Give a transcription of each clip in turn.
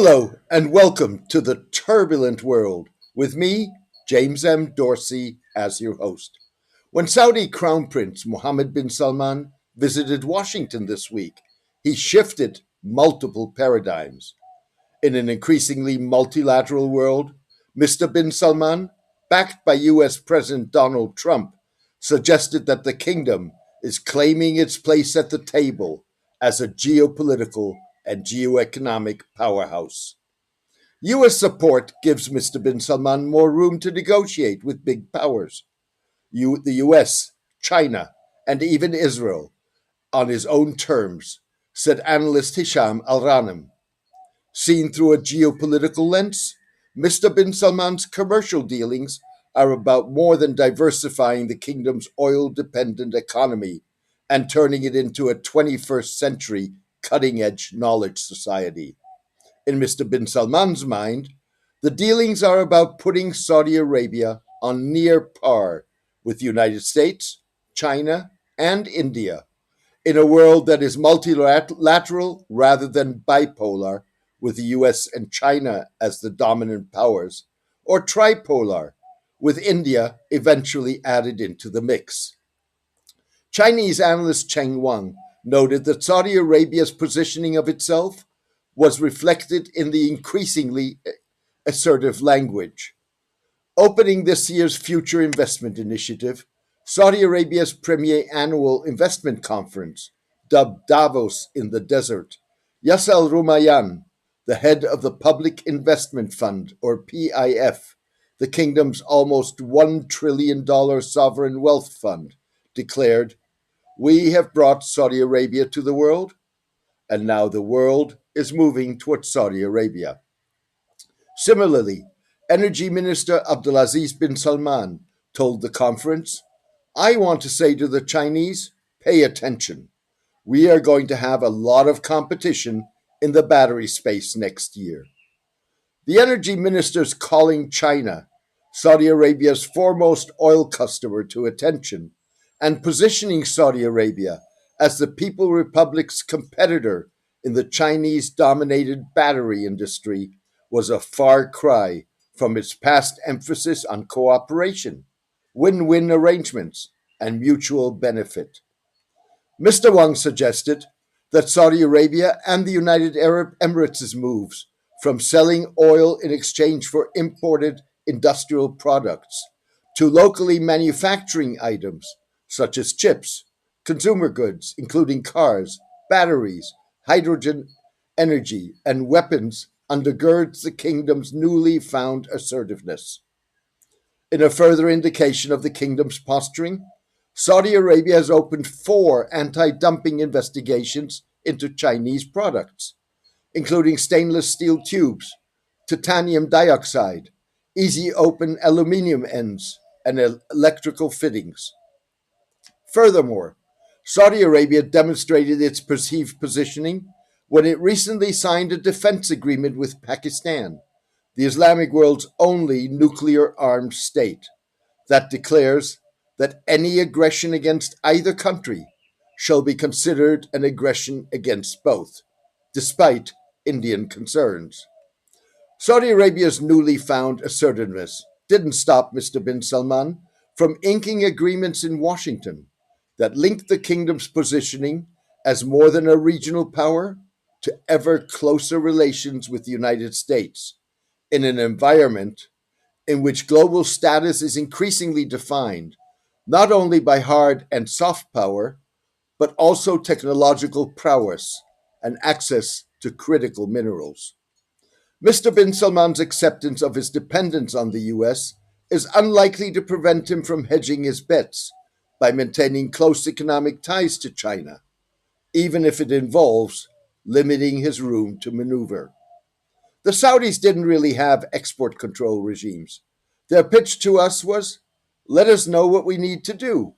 Hello and welcome to the turbulent world with me, James M. Dorsey, as your host. When Saudi Crown Prince Mohammed bin Salman visited Washington this week, he shifted multiple paradigms. In an increasingly multilateral world, Mr. bin Salman, backed by US President Donald Trump, suggested that the kingdom is claiming its place at the table as a geopolitical and geoeconomic powerhouse. US support gives Mr. bin Salman more room to negotiate with big powers, the US, China, and even Israel, on his own terms, said analyst Hesham Alghannam. Seen through a geopolitical lens, Mr. bin Salman's commercial dealings are about more than diversifying the kingdom's oil dependent economy and turning it into a 21st century cutting edge knowledge society. In Mr. bin Salman's mind, the dealings are about putting Saudi Arabia on near par with the United States, China, and India in a world that is multilateral rather than bipolar, with the US and China as the dominant powers, or tripolar, with India eventually added into the mix. Chinese analyst Cheng Wang noted that Saudi Arabia's positioning of itself was reflected in the increasingly assertive language. Opening this year's Future Investment Initiative, Saudi Arabia's premier annual investment conference, dubbed Davos in the Desert, Yasser Rumayyan, the head of the Public Investment Fund, or PIF, the kingdom's almost $1 trillion sovereign wealth fund, declared, "We have brought Saudi Arabia to the world, and now the world is moving towards Saudi Arabia." Similarly, Energy Minister Abdulaziz bin Salman told the conference, "I want to say to the Chinese, pay attention. We are going to have a lot of competition in the battery space next year." The energy minister's calling China, Saudi Arabia's foremost oil customer, to attention and positioning Saudi Arabia as the People Republic's competitor in the Chinese dominated battery industry was a far cry from its past emphasis on cooperation, win win arrangements, and mutual benefit. Mr. Wang suggested that Saudi Arabia and the United Arab Emirates' moves from selling oil in exchange for imported industrial products to locally manufacturing items such as chips, consumer goods, including cars, batteries, hydrogen energy, and weapons, undergirds the kingdom's newly found assertiveness. In a further indication of the kingdom's posturing, Saudi Arabia has opened 4 anti dumping investigations into Chinese products, including stainless steel tubes, titanium dioxide, easy open aluminium ends, and electrical fittings. Furthermore, Saudi Arabia demonstrated its perceived positioning when it recently signed a defense agreement with Pakistan, the Islamic world's only nuclear armed state, that declares that any aggression against either country shall be considered an aggression against both, despite Indian concerns. Saudi Arabia's newly found assertiveness didn't stop Mr. bin Salman from inking agreements in Washington that linked the kingdom's positioning as more than a regional power to ever closer relations with the United States in an environment in which global status is increasingly defined not only by hard and soft power, but also technological prowess and access to critical minerals. Mr. bin Salman's acceptance of his dependence on the US is unlikely to prevent him from hedging his bets by maintaining close economic ties to China, even if it involves limiting his room to maneuver. The Saudis didn't really have export control regimes. Their pitch to us was, let us know what we need to do.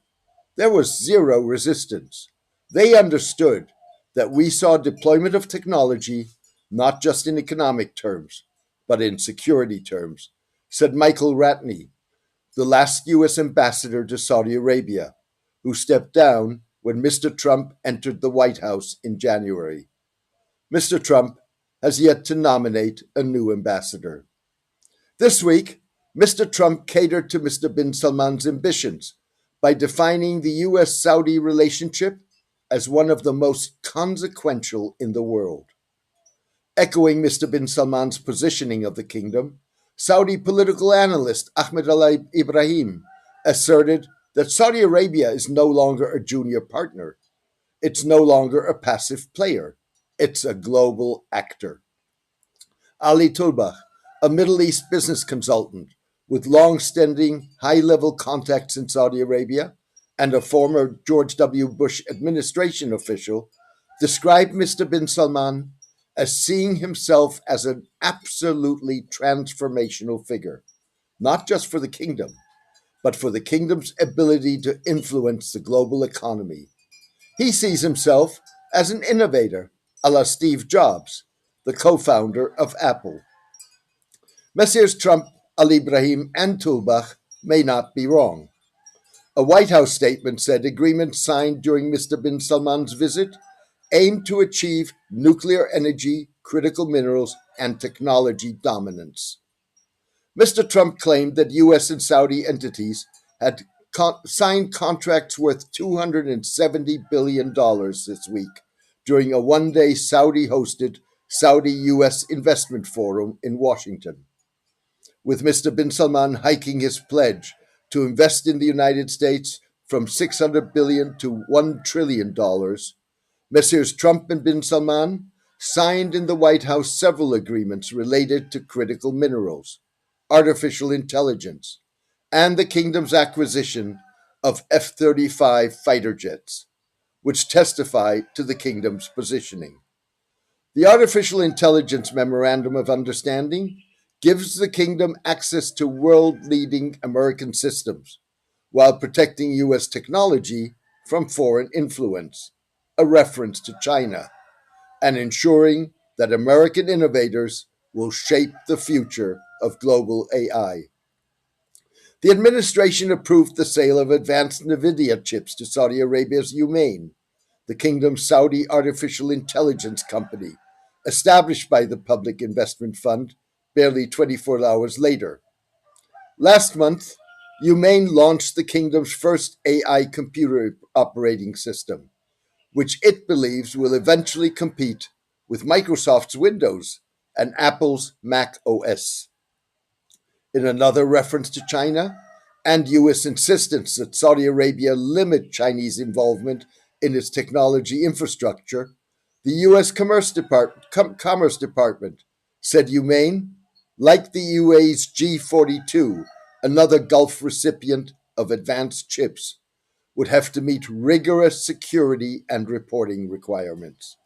There was zero resistance. They understood that we saw deployment of technology not just in economic terms, but in security terms, said Michael Ratney, the last US ambassador to Saudi Arabia, who stepped down when Mr. Trump entered the White House in January. Mr. Trump has yet to nominate a new ambassador. This week, Mr. Trump catered to Mr. bin Salman's ambitions by defining the US Saudi relationship as one of the most consequential in the world. Echoing Mr. bin Salman's positioning of the kingdom, Saudi political analyst Ahmed Ibrahim asserted that Saudi Arabia is no longer a junior partner. It's no longer a passive player. It's a global actor. Ali Tulbach, a Middle East business consultant with long-standing high-level contacts in Saudi Arabia and a former George W. Bush administration official, described Mr. bin Salman as seeing himself as an absolutely transformational figure, not just for the kingdom, but for the kingdom's ability to influence the global economy. He sees himself as an innovator, a la Steve Jobs, the co-founder of Apple. Messieurs Trump, Ali Ibrahim, and Tulbach may not be wrong. A White House statement said agreements signed during Mr. bin Salman's visit aim to achieve nuclear energy, critical minerals, and technology dominance. Mr. Trump claimed that US and Saudi entities had signed contracts worth $270 billion this week during a one-day Saudi-hosted Saudi-US investment forum in Washington. With Mr. bin Salman hiking his pledge to invest in the United States from $600 billion to $1 trillion, Messrs. Trump and bin Salman signed in the White House several agreements related to critical minerals, artificial intelligence, and the kingdom's acquisition of F-35 fighter jets, which testify to the kingdom's positioning. The Artificial Intelligence Memorandum of Understanding gives the kingdom access to world-leading American systems while protecting U.S. technology from foreign influence, a reference to China, and ensuring that American innovators will shape the future of global AI. The administration approved the sale of advanced NVIDIA chips to Saudi Arabia's UMAIN, the kingdom's Saudi artificial intelligence company, established by the Public Investment Fund barely 24 hours later. Last month, UMAIN launched the kingdom's first AI computer operating system, which it believes will eventually compete with Microsoft's Windows and Apple's Mac OS. In another reference to China and U.S. insistence that Saudi Arabia limit Chinese involvement in its technology infrastructure, the U.S. Commerce Department said UMAIN, like the UAE's G42, another Gulf recipient of advanced chips, would have to meet rigorous security and reporting requirements.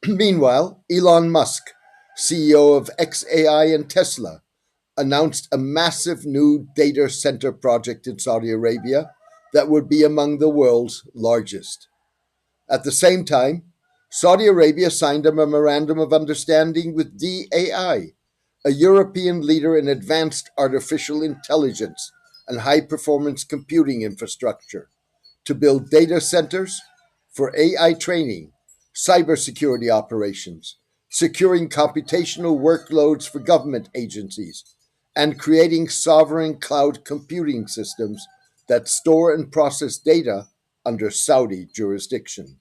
Meanwhile, Elon Musk, CEO of XAI and Tesla, announced a massive new data center project in Saudi Arabia that would be among the world's largest. At the same time, Saudi Arabia signed a memorandum of understanding with DAI, a European leader in advanced artificial intelligence and high-performance computing infrastructure, to build data centers for AI training, cybersecurity operations, securing computational workloads for government agencies, and creating sovereign cloud computing systems that store and process data under Saudi jurisdiction.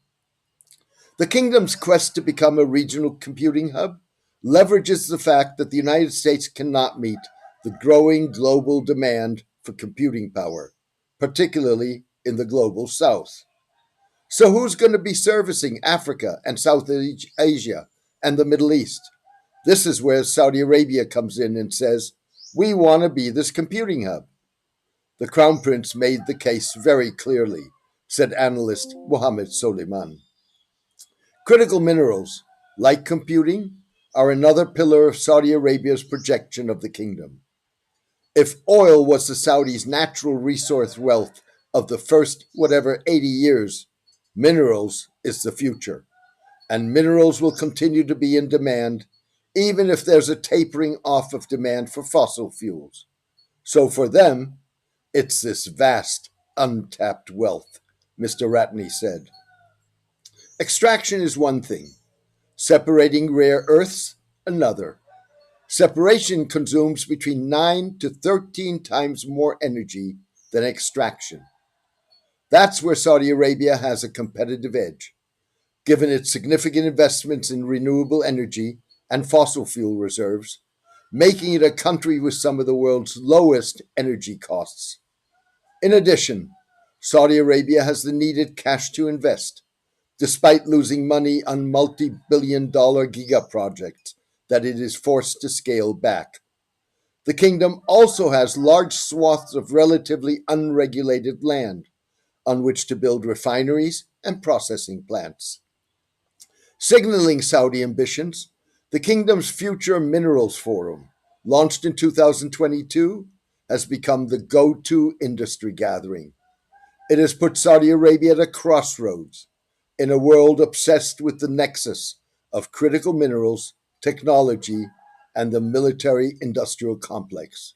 The kingdom's quest to become a regional computing hub leverages the fact that the United States cannot meet the growing global demand for computing power, particularly in the global south. So who's going to be servicing Africa and South Asia and the Middle East? This is where Saudi Arabia comes in and says, we want to be this computing hub. The Crown Prince made the case very clearly, said analyst Mohammed. Critical minerals, like computing, are another pillar of Saudi Arabia's projection of the kingdom. If oil was the Saudis' natural resource wealth of the first, 80 years, minerals is the future. And minerals will continue to be in demand, even if there's a tapering off of demand for fossil fuels. So for them, it's this vast, untapped wealth, Mr. Ratney said. Extraction is one thing, Separating rare earths, another. Separation consumes between 9 to 13 times more energy than extraction. That's where Saudi Arabia has a competitive edge, given its significant investments in renewable energy and fossil fuel reserves, making it a country with some of the world's lowest energy costs. In addition, Saudi Arabia has the needed cash to invest, despite losing money on multi-billion-dollar giga projects that it is forced to scale back. The kingdom also has large swaths of relatively unregulated land on which to build refineries and processing plants. Signaling Saudi ambitions, the kingdom's Future Minerals Forum, launched in 2022, has become the go to industry gathering. It has put Saudi Arabia at a crossroads in a world obsessed with the nexus of critical minerals, technology, and the military industrial complex.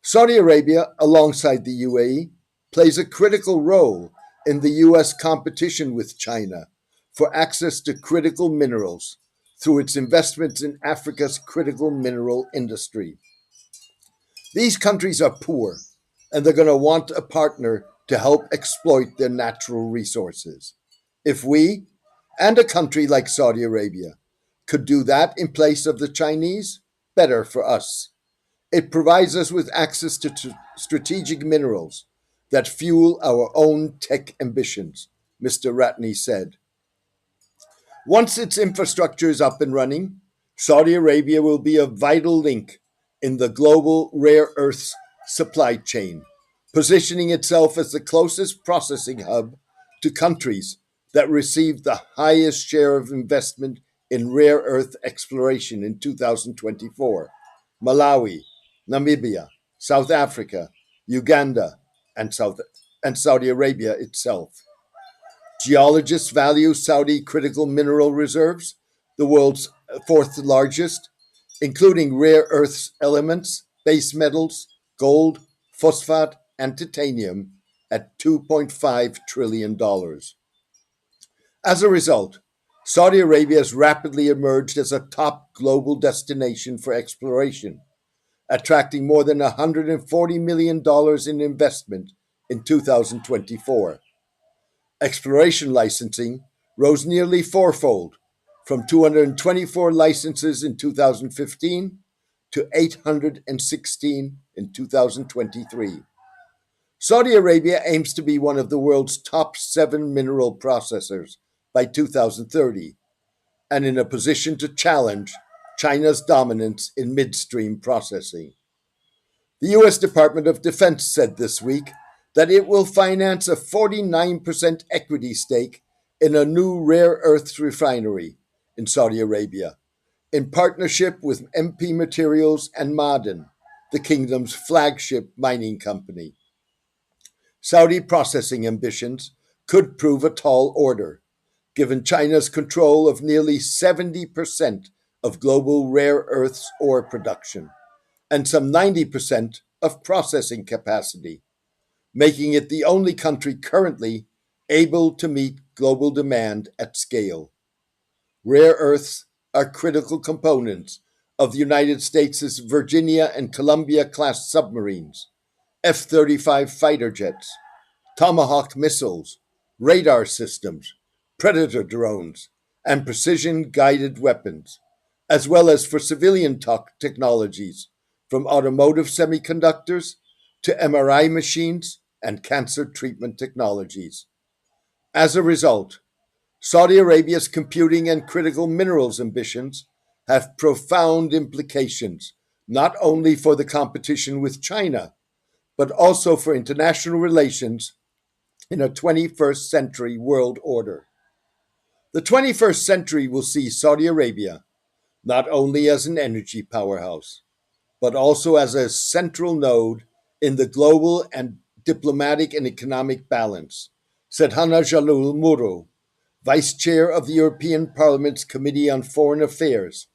Saudi Arabia, alongside the UAE, plays a critical role in the US competition with China for access to critical minerals through its investments in Africa's critical mineral industry. These countries are poor, and they're going to want a partner to help exploit their natural resources. If we, and a country like Saudi Arabia, could do that in place of the Chinese, better for us. It provides us with access to strategic minerals that fuel our own tech ambitions, Mr. Ratney said. Once its infrastructure is up and running, Saudi Arabia will be a vital link in the global rare earths supply chain, positioning itself as the closest processing hub to countries that received the highest share of investment in rare earth exploration in 2024: Malawi, Namibia, South Africa, Uganda, and, and Saudi Arabia itself. Geologists value Saudi critical mineral reserves, the world's fourth largest, including rare earth elements, base metals, gold, phosphate, and titanium, at $2.5 trillion. As a result, Saudi Arabia has rapidly emerged as a top global destination for exploration, attracting more than $140 million in investment in 2024. Exploration licensing rose nearly fourfold, from 224 licenses in 2015 to 816 in 2023. Saudi Arabia aims to be one of the world's top 7 mineral processors by 2030, and in a position to challenge China's dominance in midstream processing. The U.S. Department of Defense said this week that it will finance a 49% equity stake in a new rare earths refinery in Saudi Arabia, in partnership with MP Materials and Ma'aden, the kingdom's flagship mining company. Saudi processing ambitions could prove a tall order, given China's control of nearly 70% of global rare earths ore production and some 90% of processing capacity, making it the only country currently able to meet global demand at scale. Rare earths are critical components of the United States' Virginia and Columbia class submarines, F 35 fighter jets, Tomahawk missiles, radar systems, Predator drones, and precision guided weapons, as well as for civilian technologies, from automotive semiconductors to MRI machines and cancer treatment technologies. As a result, Saudi Arabia's computing and critical minerals ambitions have profound implications, not only for the competition with China, but also for international relations in a 21st century world order. The 21st century will see Saudi Arabia not only as an energy powerhouse, but also as a central node in the global and diplomatic and economic balance, said Hana Jalul Muro, Vice Chair of the European Parliament's Committee on Foreign Affairs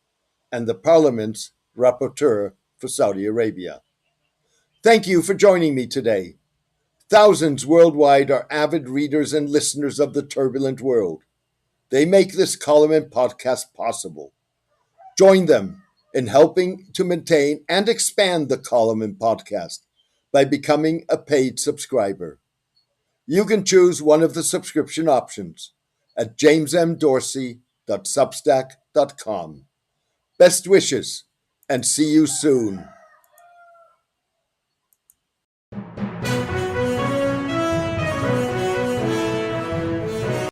and the Parliament's Rapporteur for Saudi Arabia. Thank you for joining me today. Thousands worldwide are avid readers and listeners of The Turbulent World. They make this column and podcast possible. Join them in helping to maintain and expand the column and podcast by becoming a paid subscriber. You can choose one of the subscription options at jamesmdorsey.substack.com. Best wishes and see you soon.